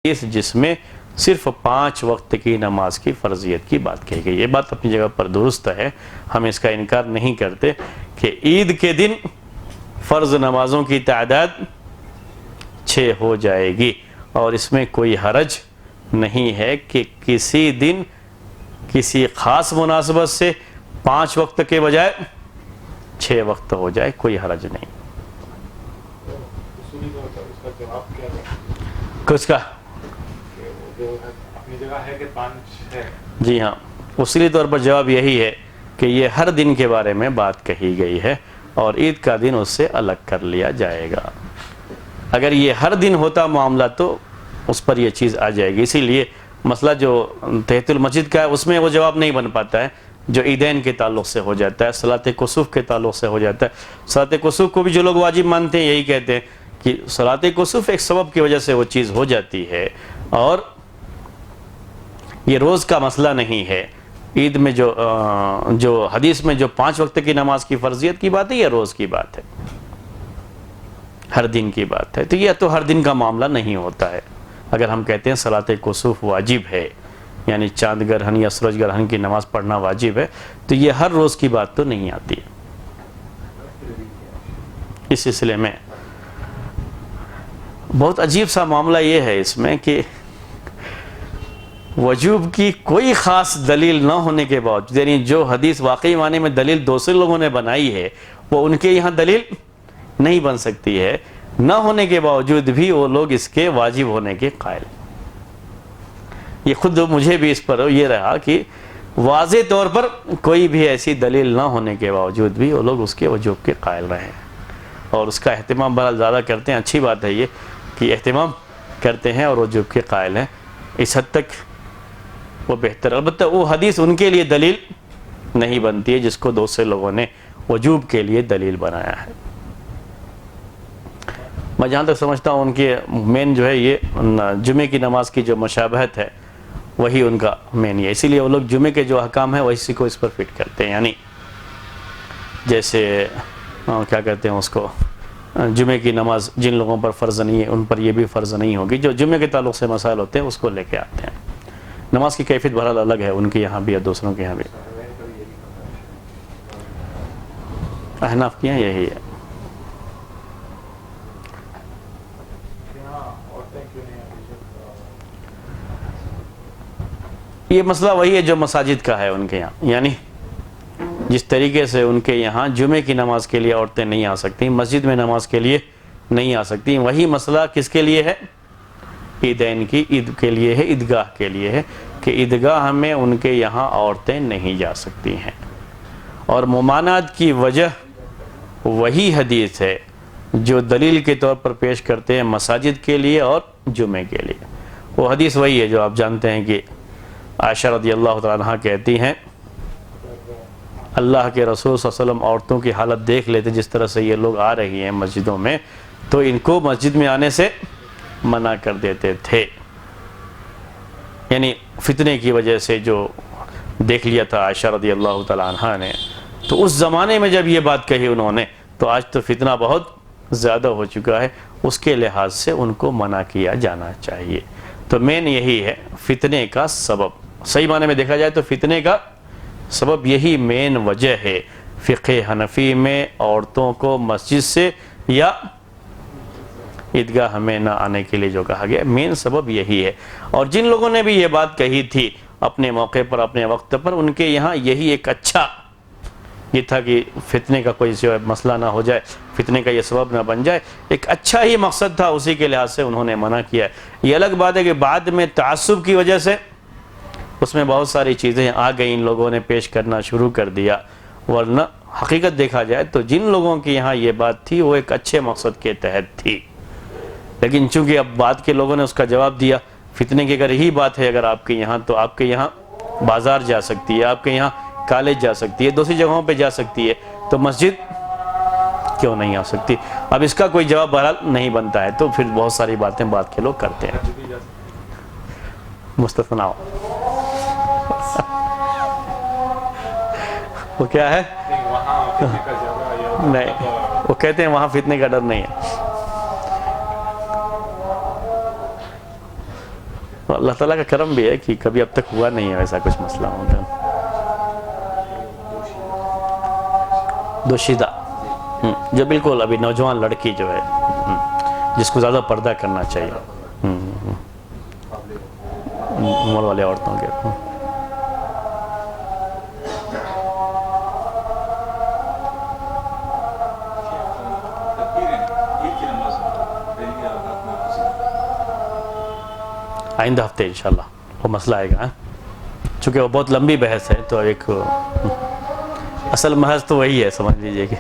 جس میں صرف 5 وقت کی نماز کی فرضیت کی بات کہی گئی. یہ بات اپنی جگہ پر درست ہے، ہم اس کا انکار نہیں کرتے کہ عید کے دن فرض نمازوں کی تعداد 6 ہو جائے گی، اور اس میں کوئی حرج نہیں ہے کہ کسی دن کسی خاص مناسبت سے 5 وقت کے بجائے 6 وقت ہو جائے، کوئی حرج نہیں. کچھ کا اپنی جگہ ہے کہ 5 ہے. جی ہاں، اصولی طور پر جواب یہی ہے کہ یہ ہر دن کے بارے میں بات کہی گئی ہے اور عید کا دن اس سے الگ کر لیا جائے گا. اگر یہ ہر دن ہوتا معاملہ تو اس پر یہ چیز آ جائے گی. اسی لیے مسئلہ جو تحیۃ المسجد کا ہے اس میں وہ جواب نہیں بن پاتا ہے جو عیدین کے تعلق سے ہو جاتا ہے، صلاۃ کسوف کے تعلق سے ہو جاتا ہے. صلاۃ کسوف کو بھی جو لوگ واجب مانتے ہیں یہی کہتے ہیں کہ صلاۃ کسوف ایک سبب کی وجہ سے وہ چیز ہو جاتی ہے اور یہ روز کا مسئلہ نہیں ہے. عید میں جو حدیث میں جو 5 وقت کی نماز کی فرضیت کی بات ہے یہ روز کی بات ہے، ہر دن کی بات ہے. تو یہ تو ہر دن کا معاملہ نہیں ہوتا ہے. اگر ہم کہتے ہیں صلاۃ کسوف واجب ہے، یعنی چاند گرہن یا سورج گرہن کی نماز پڑھنا واجب ہے، تو یہ ہر روز کی بات تو نہیں آتی ہے. اس سلسلے میں بہت عجیب سا معاملہ یہ ہے اس میں کہ وجوب کی کوئی خاص دلیل نہ ہونے کے باوجود، یعنی جو حدیث واقعی معنی میں دلیل دوسرے لوگوں نے بنائی ہے وہ ان کے یہاں دلیل نہیں بن سکتی ہے، نہ ہونے کے باوجود بھی وہ لوگ اس کے واجب ہونے کے قائل. یہ خود مجھے بھی اس پر یہ رہا کہ واضح طور پر کوئی بھی ایسی دلیل نہ ہونے کے باوجود بھی وہ لوگ اس کے وجوب کے قائل رہے اور اس کا اہتمام بہت زیادہ کرتے ہیں. اچھی بات ہے یہ کہ اہتمام کرتے ہیں اور وجوب کے قائل ہیں، اس حد تک وہ بہتر. البتہ وہ حدیث ان کے لیے دلیل نہیں بنتی ہے جس کو دوسرے لوگوں نے وجوب کے لیے دلیل بنایا ہے. میں جہاں تک سمجھتا ہوں ان کے مین جو ہے یہ جمعے کی نماز کی جو مشابہت ہے وہی ان کا مین ہے. اسی لیے وہ لوگ جمعے کے جو احکام ہیں وہی کو اس پر فٹ کرتے ہیں. یعنی جیسے کیا کہتے ہیں اس کو، جمعے کی نماز جن لوگوں پر فرض نہیں ہے ان پر یہ بھی فرض نہیں ہوگی. جو جمعے کے تعلق سے مسائل ہوتے ہیں اس کو لے کے آتے ہیں. نماز کی کیفیت بہرحال الگ ہے ان کے یہاں بھی اور دوسروں کے یہاں بھی. احناف کے یہاں یہی ہے. یہ مسئلہ وہی ہے جو مساجد کا ہے ان کے یہاں، یعنی جس طریقے سے ان کے یہاں جمعے کی نماز کے لیے عورتیں نہیں آ سکتی، مسجد میں نماز کے لیے نہیں آ سکتی، وہی مسئلہ کس کے لیے ہے؟ عیدین کی عید کے لیے ہے، عیدگاہ کے لیے ہے کہ عیدگاہ میں ان کے یہاں عورتیں نہیں جا سکتی ہیں. اور ممانعت کی وجہ وہی حدیث ہے جو دلیل کے طور پر پیش کرتے ہیں مساجد کے لیے اور جمعے کے لیے. وہ حدیث وہی ہے جو آپ جانتے ہیں کہ عائشہ رضی اللہ تعالیٰ عنہ کہتی ہیں اللہ کے رسول صلی اللہ علیہ وسلم عورتوں کی حالت دیکھ لیتے جس طرح سے یہ لوگ آ رہی ہیں مسجدوں میں تو ان کو مسجد میں آنے سے منع کر دیتے تھے. یعنی فتنے کی وجہ سے جو دیکھ لیا تھا عائشہ رضی اللہ تعالیٰ عنہ نے، تو اس زمانے میں جب یہ بات کہی انہوں نے تو آج تو فتنہ بہت زیادہ ہو چکا ہے، اس کے لحاظ سے ان کو منع کیا جانا چاہیے. تو مین یہی ہے فتنے کا سبب، صحیح معنی میں دیکھا جائے تو فتنے کا سبب یہی مین وجہ ہے. فقہ حنفی میں عورتوں کو مسجد سے یا عیدگاہ میں نہ آنے کے لیے جو کہا گیا مین سبب یہی ہے. اور جن لوگوں نے بھی یہ بات کہی تھی اپنے موقع پر اپنے وقت پر، ان کے یہاں یہی ایک اچھا یہ تھا کہ فتنے کا کوئی مسئلہ نہ ہو جائے، فتنے کا یہ سبب نہ بن جائے، ایک اچھا ہی مقصد تھا، اسی کے لحاظ سے انہوں نے منع کیا ہے. یہ الگ بات ہے کہ بعد میں تعصب کی وجہ سے اس میں بہت ساری چیزیں آ گئیں، ان لوگوں نے پیش کرنا شروع کر دیا، ورنہ حقیقت دیکھا جائے تو جن لوگوں کی یہاں یہ بات تھی وہ ایک اچھے مقصد کے تحت تھی. لیکن چونکہ اب بعد کے لوگوں نے اس کا جواب دیا، فتنے کی اگر یہی بات ہے اگر آپ کے یہاں تو آپ کے یہاں بازار جا سکتی ہے، آپ کے یہاں کالج جا سکتی ہے، دوسری جگہوں پہ جا سکتی ہے، تو مسجد کیوں نہیں آ سکتی؟ اب اس کا کوئی جواب بہرحال نہیں بنتا ہے، تو پھر بہت ساری باتیں بعد کے لوگ کرتے ہیں. مستثنی وہ کیا ہے؟ نہیں، وہ کہتے ہیں وہاں فتنے کا ڈر نہیں ہے. اللہ تعالیٰ کا کرم بھی ہے کہ کبھی اب تک ہوا نہیں ہے ایسا کچھ مسئلہ ہوگا. دوشیدہ جو بالکل ابھی نوجوان لڑکی جو ہے جس کو زیادہ پردہ کرنا چاہیے عمر والے عورتوں کے. آئندہ ہفتے انشاءاللہ وہ مسئلہ آئے گا چونکہ وہ بہت لمبی بحث ہے تو ایک اصل محض تو وہی ہے سمجھ لیجئے کہ